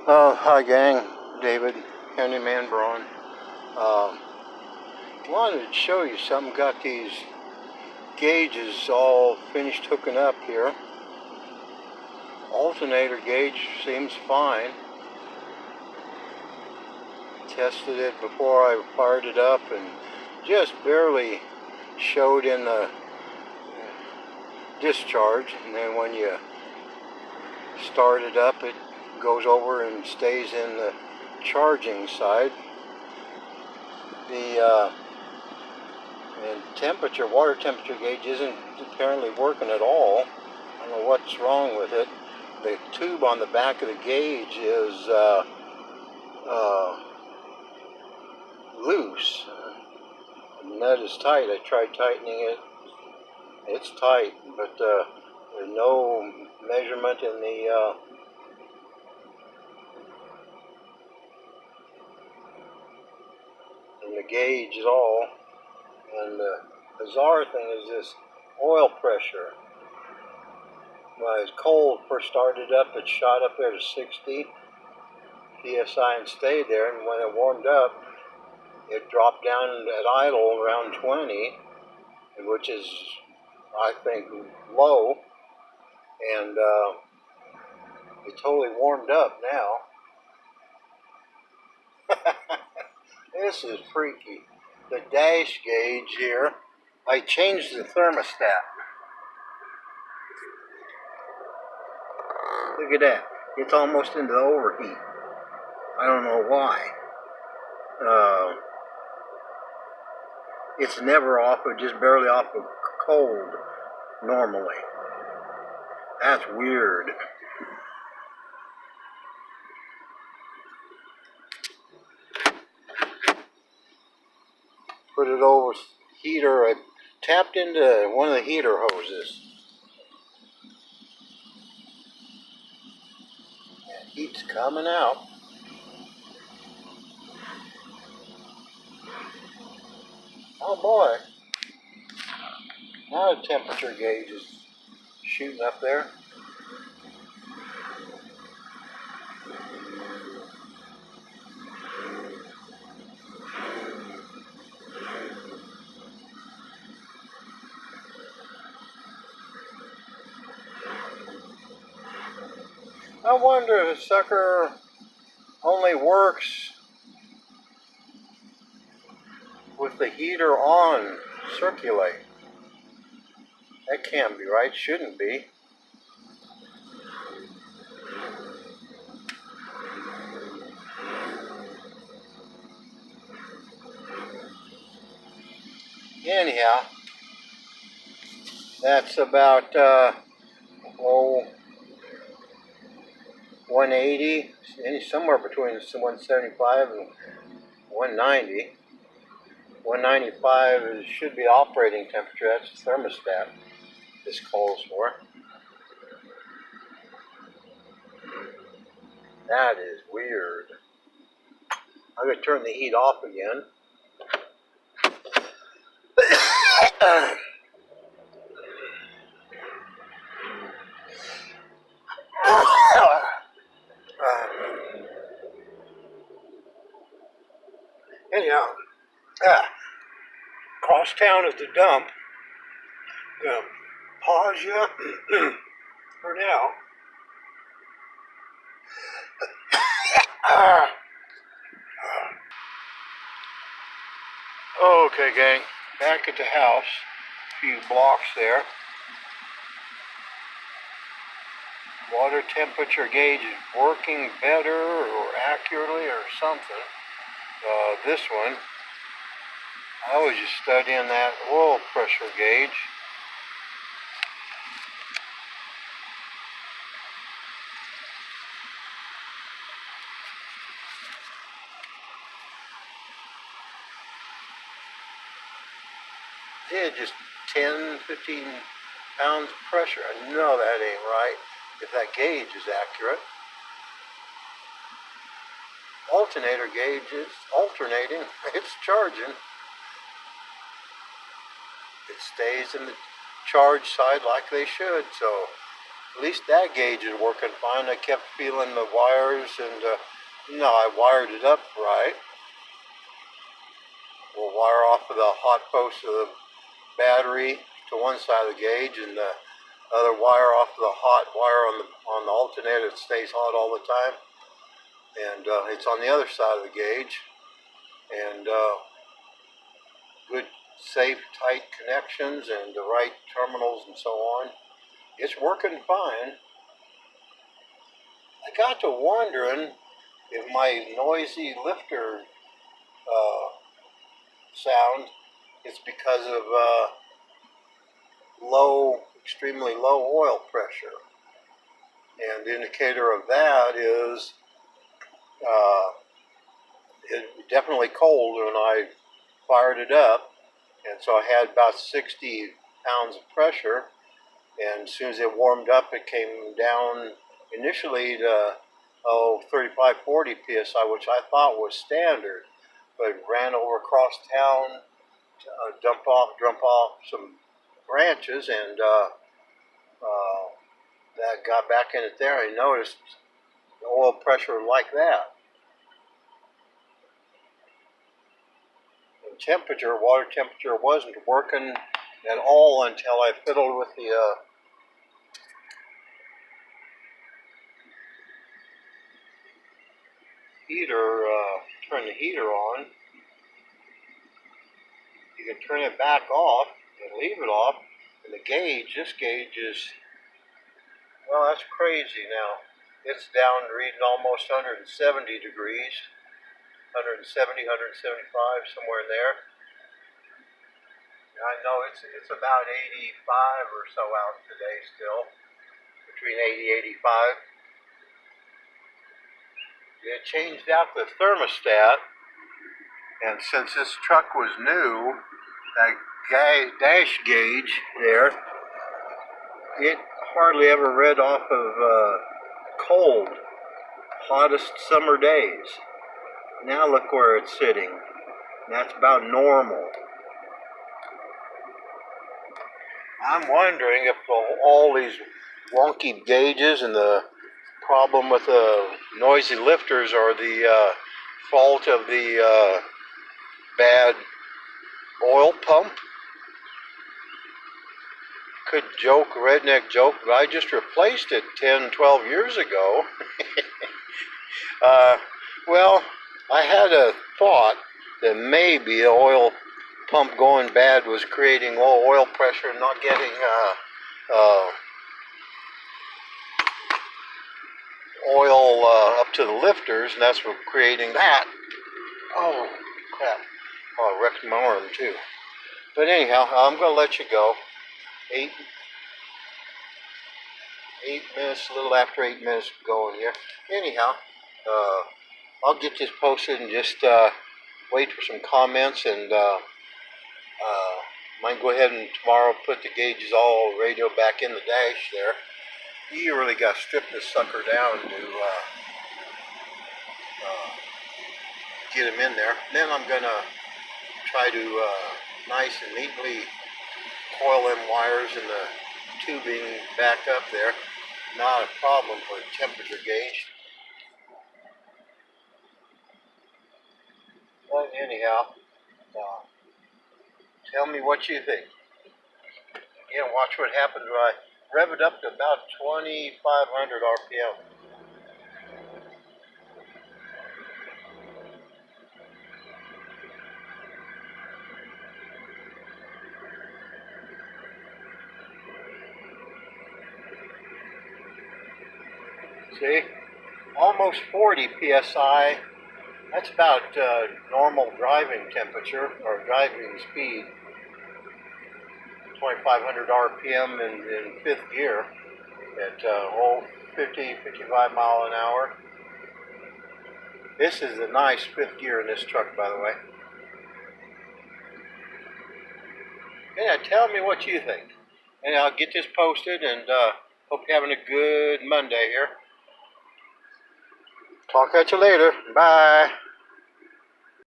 Hi gang, David, Handyman Braun. Wanted to show you something. Got these gauges all finished hooking up here. Alternator gauge seems fine. Tested it before I fired it up and just barely showed in the discharge, and then when you start it up it goes over and stays in the charging side. The and water temperature gauge isn't apparently working at all. I don't know what's wrong with it. The tube on the back of the gauge is loose. The nut is tight. I tried tightening it. It's tight, but there's no measurement in the gauge at all. And the bizarre thing is this oil pressure. When it was cold, first started up, it shot up there to 60 psi and stayed there. And when it warmed up, it dropped down at idle around 20, which is, I think, low. And it totally warmed up now. This is freaky. The dash gauge here, I changed the thermostat. Look at that. It's almost into the overheat. I don't know why. It's never off, but just barely off of cold normally. That's weird. Put it over heater. I tapped into one of the heater hoses. And heat's coming out. Oh boy. Now the temperature gauge is shooting up there. I wonder if the sucker only works with the heater on circulate. That can't be right, shouldn't be. Anyhow, that's about 180, somewhere between 175 and 190. 195 should be operating temperature. That's the thermostat this calls for. That is weird. I'm going to turn the heat off again. Anyhow, cross town at the dump. Pause you for now. Okay, gang, back at the house, a few blocks there. Water temperature gauge is working better or accurately or something. This one, I was just studying that oil pressure gauge. Yeah, just 10, 15 pounds of pressure. I know that ain't right if that gauge is accurate. Alternator gauge is alternating. It's charging. It stays in the charge side like they should, so At least that gauge is working fine. I kept feeling the wires, and no, I wired it up right. We'll wire off of the hot post of the battery to one side of the gauge, and the other wire off of the hot wire on the alternator that stays hot all the time. And it's on the other side of the gauge. And good, safe, tight connections and the right terminals and so on. It's working fine. I got to wondering if my noisy lifter sound is because of extremely low oil pressure. And the indicator of that is it definitely cold when I fired it up, and so I had about 60 pounds of pressure, and as soon as it warmed up, it came down initially to 35, 40 psi, which I thought was standard, but it ran over across town, dump off some branches, and that got back in it there. I noticed the oil pressure like that. And temperature, water temperature, wasn't working at all until I fiddled with the heater, turn the heater on. You can turn it back off and leave it off, and the gauge, this gauge is, well, that's crazy now. It's down reading almost 170 degrees, 170, 175, somewhere in there. I know it's about 85 or so out today still, between 80 85. It changed out the thermostat, and since this truck was new, that dash gauge there, it hardly ever read off of cold, hottest summer days. Now look where it's sitting. That's about normal. I'm wondering if all these wonky gauges and the problem with the noisy lifters are the fault of the bad oil pump. Could joke, redneck joke, but I just replaced it 10, 12 years ago. Well, I had a thought that maybe the oil pump going bad was creating low oil pressure and not getting oil up to the lifters, and that's what creating that. Oh, crap. Oh, I wrecked my arm too. But anyhow, I'm going to let you go. 8 minutes, a little after 8 minutes going here. Anyhow, I'll get this posted and just wait for some comments, and might go ahead and tomorrow put the gauges all radio back in the dash there. You really got to strip this sucker down to get him in there. Then I'm going to try to nice and neatly coil them wires and the tubing back up there. Not a problem for a temperature gauge. But anyhow, tell me what you think. Again, watch what happens when I rev it up to about 2,500 RPM. See, almost 40 PSI. That's about normal driving temperature or driving speed. 2,500 RPM in fifth gear at 50, 55 mile an hour. This is a nice fifth gear in this truck, by the way. Yeah, tell me what you think. And I'll get this posted, and hope you're having a good Monday here. Talk at you later. Bye.